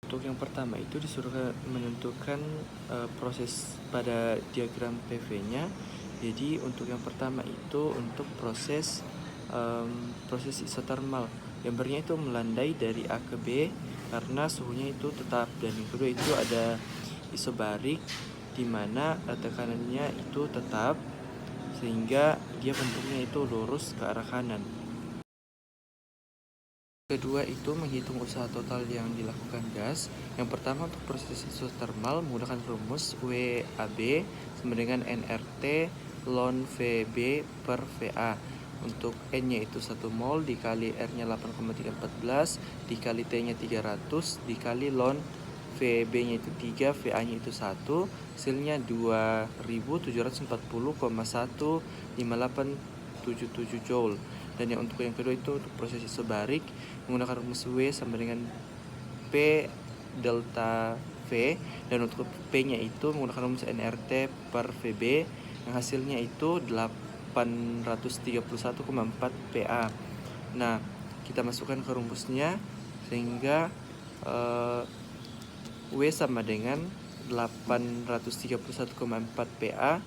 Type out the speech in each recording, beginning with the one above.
Untuk yang pertama itu disuruh menentukan proses pada diagram PV-nya. Jadi untuk yang pertama itu untuk proses isotermal. Gambarnya itu melandai dari A ke B karena suhunya itu tetap, dan yang kedua itu ada isobarik di mana tekanannya itu tetap sehingga dia bentuknya itu lurus ke arah kanan. Kedua itu menghitung usaha total yang dilakukan gas. Yang pertama untuk proses isotermal menggunakan rumus WAB sama dengan nRT ln VB per VA. Untuk N-nya itu 1 mol dikali R-nya 8,314 dikali T-nya 300 dikali ln VB-nya itu 3, VA-nya itu 1, hasilnya 2714,15877 Joule. Dan yang untuk yang kedua itu untuk proses isobarik menggunakan rumus W sama dengan P delta V, dan untuk P-nya itu menggunakan rumus nRT per VB yang hasilnya itu 831,4 PA. Nah, kita masukkan ke rumusnya sehingga W sama dengan 831,4 PA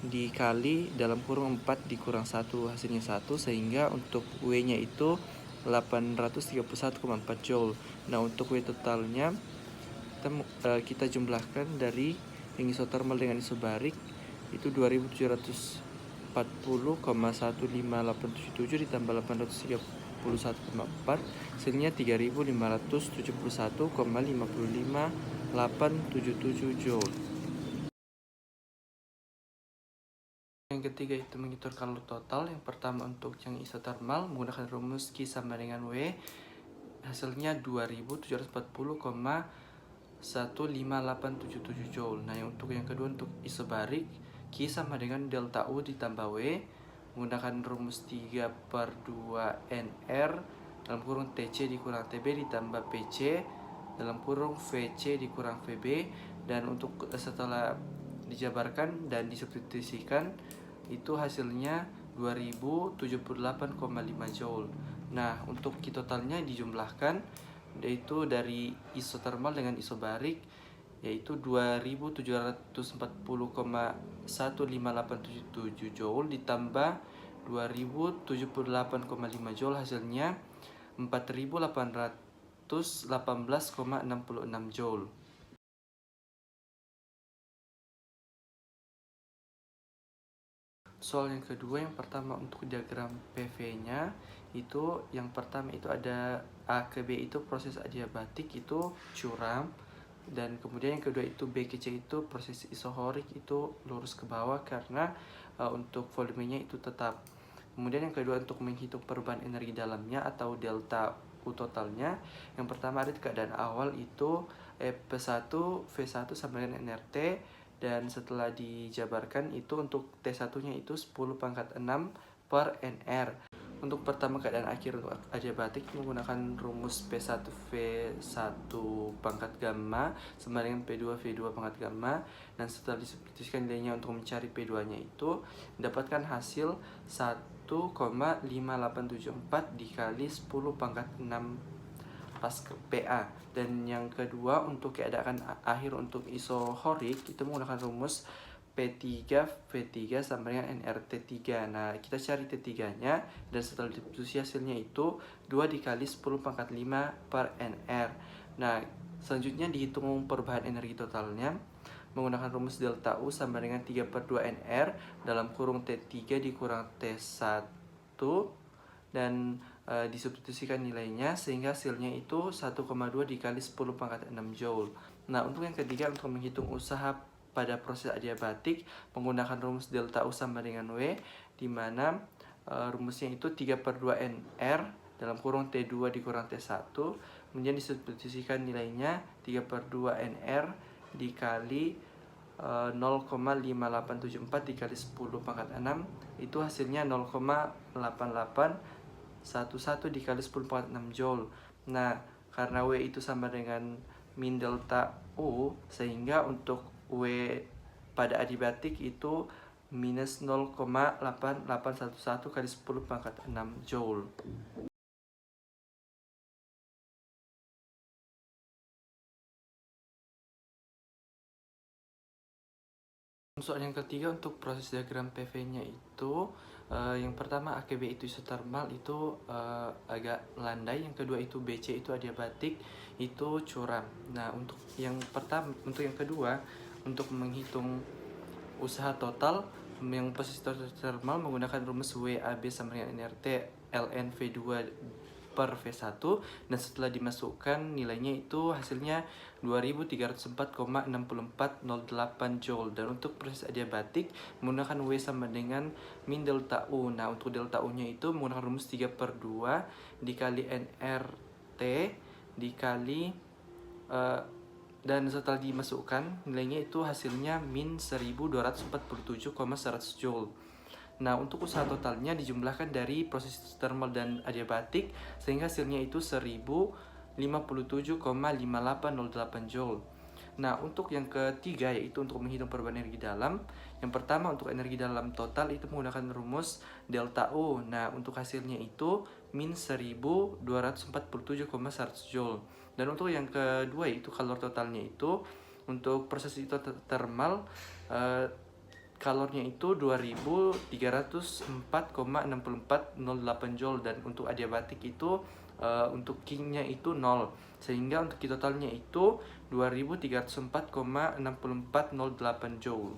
dikali dalam kurung 4 dikurang 1, hasilnya 1, sehingga untuk W-nya itu 831,4 Joule. Nah, untuk W totalnya kita jumlahkan dari yang isotermal dengan isobarik itu 2740,15877 ditambah 831,4, hasilnya 3571,55877 Joule. Yang ketiga itu menghitung load total. Yang pertama untuk yang isotermal menggunakan rumus Q sama dengan W, hasilnya 2740,15877 Joule. Nah, untuk yang kedua untuk isobarik Q sama dengan delta U ditambah W menggunakan rumus 3 per 2 NR dalam kurung TC dikurang TB ditambah PC dalam kurung VC dikurang VB, dan untuk setelah dijabarkan dan disubstitusikan itu hasilnya 2078,5 Joule. Nah, untuk Q totalnya dijumlahkan yaitu dari isotermal dengan isobarik yaitu 2740,15877 Joule ditambah 2078,5 Joule, hasilnya 4818,66 Joule. Soal yang kedua, yang pertama untuk diagram PV-nya itu yang pertama itu ada A ke B itu proses adiabatik itu curam, dan kemudian yang kedua itu B ke C itu proses isohorik itu lurus ke bawah karena untuk volumenya itu tetap. Kemudian yang kedua untuk menghitung perubahan energi dalamnya atau delta U totalnya, yang pertama ada keadaan awal itu P1 V1 sama dengan nRT, dan setelah dijabarkan itu untuk T1 nya itu 10 pangkat 6 per NR. Untuk pertama keadaan akhir untuk adiabatik menggunakan rumus P1 V1 pangkat gamma sama dengan P2 V2 pangkat gamma, dan setelah disubstitusikan nilainya untuk mencari P2 nya itu mendapatkan hasil 1,5874 dikali 10 pangkat 6 pas ke PA. Dan yang kedua untuk keadaan akhir untuk isohorik itu menggunakan rumus P3 V3 sama dengan nRT3. Nah, kita cari T3 nya, dan setelah disubstitusi hasilnya itu 2 dikali 10 pangkat 5 per NR. Nah, selanjutnya dihitung perubahan energi totalnya menggunakan rumus delta U sama dengan 3 per 2 NR dalam kurung T3 dikurang T1, dan disubstitusikan nilainya sehingga hasilnya itu 1,2 dikali 10 pangkat 6 Joule. Nah, untuk yang ketiga untuk menghitung usaha pada proses adiabatik menggunakan rumus delta U sama dengan W, di mana rumusnya itu 3 per 2 NR dalam kurung T2 dikurang T1, kemudian disubstitusikan nilainya 3 per 2 NR dikali 0,5874 dikali 10 pangkat 6 itu hasilnya 0,8811 dikali 10 pangkat 6 Joule. Nah, karena W itu sama dengan min delta U, sehingga untuk W pada adiabatik itu minus 0,8811 kali 10 pangkat 6 Joule. Soal yang ketiga untuk proses diagram PV-nya itu yang pertama AKB itu isotermal itu agak landai, yang kedua itu BC itu adiabatik itu curam. Nah, untuk yang kedua untuk menghitung usaha total yang proses isotermal menggunakan rumus WAB sama dengan nRT ln V2 per V1, dan setelah dimasukkan nilainya itu hasilnya 2304,6408 Joule. Dan untuk proses adiabatik menggunakan W sama dengan min delta U. Nah, untuk delta U nya itu menggunakan rumus 3/2 dikali nRT dikali dan setelah dimasukkan nilainya itu hasilnya min 1247,100 Joule. Nah, untuk usaha totalnya dijumlahkan dari proses thermal dan adiabatik sehingga hasilnya itu 1057,5808 Joule. Nah, untuk yang ketiga yaitu untuk menghitung perubahan energi dalam. Yang pertama untuk energi dalam total itu menggunakan rumus delta U. Nah, untuk hasilnya itu min 1247,100 Joule. Dan untuk yang kedua yaitu kalor totalnya itu untuk proses itu thermal kalornya itu 2304,6408 Joule, dan untuk adiabatik itu untuk Q-nya itu 0, sehingga untuk Q totalnya itu 2304,6408 Joule.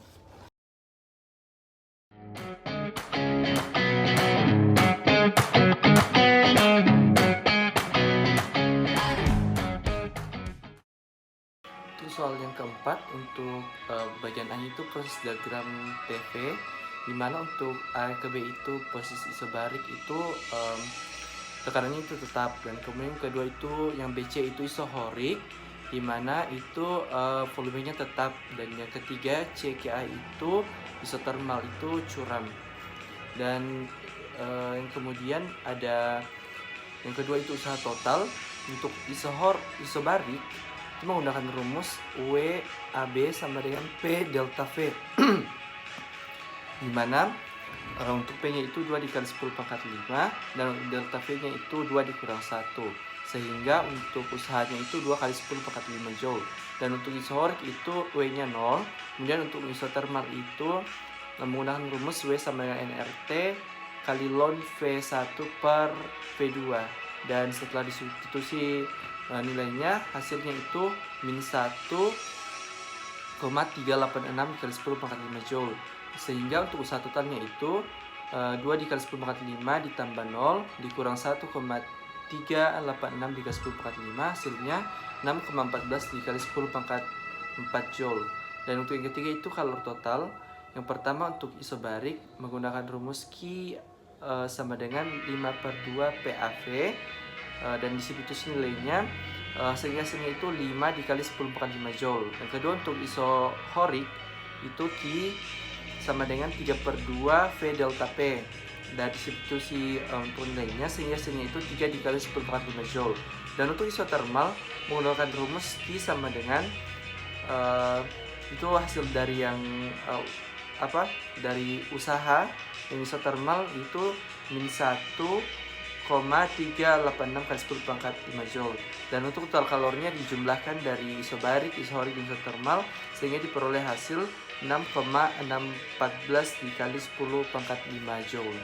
Soal yang keempat untuk bagian A itu proses diagram PV, dimana untuk A ke B itu posisi isobarik itu tekanannya itu tetap, dan kemudian yang kedua itu yang BC itu isohorik, dimana itu volumenya tetap, dan yang ketiga CKA itu isotermal itu curam. Dan yang kemudian ada yang kedua itu usaha total untuk isobarik itu menggunakan rumus WAB sama dengan P delta V dimana untuk P nya itu 2 dikali 10 pangkat 5 dan delta V nya itu 2 dikurang 1, sehingga untuk usahanya itu 2 kali 10 pangkat 5 Joule. Dan untuk isohorik itu W nya 0. Kemudian untuk isotermal itu menggunakan rumus W sama dengan nRT kali ln V1 per V2, dan setelah disubstitusi nilainya hasilnya itu min 1,386 dikali 10 pangkat 5 Joule, sehingga untuk usaha totalnya itu 2 dikali 10 pangkat 5 ditambah 0 dikurang 1,386 dikali 10 pangkat 5 hasilnya 6,14 dikali 10 pangkat 4 Joule. Dan untuk yang ketiga itu kalor total. Yang pertama untuk isobarik menggunakan rumus Q sama dengan 5/2 PAV, dan disubstitusi nilainya sehingga hasilnya itu 5 dikali 10 pangkat 5 Joule. Yang kedua untuk isohorik itu Q sama dengan 3/2 V delta P, dan disubstitusi untuk nilainya sehingga hasilnya itu 3 dikali 10 pangkat 5 Joule. Dan untuk isotermal menggunakan rumus Q sama dengan itu hasil dari yang dari usaha yang isotermal itu min 1,386 kali 10 pangkat 5 Joule. Dan untuk total kalornya dijumlahkan dari isobarik, isohorik, dan isotermal sehingga diperoleh hasil 6,614 dikali 10 pangkat 5 Joule.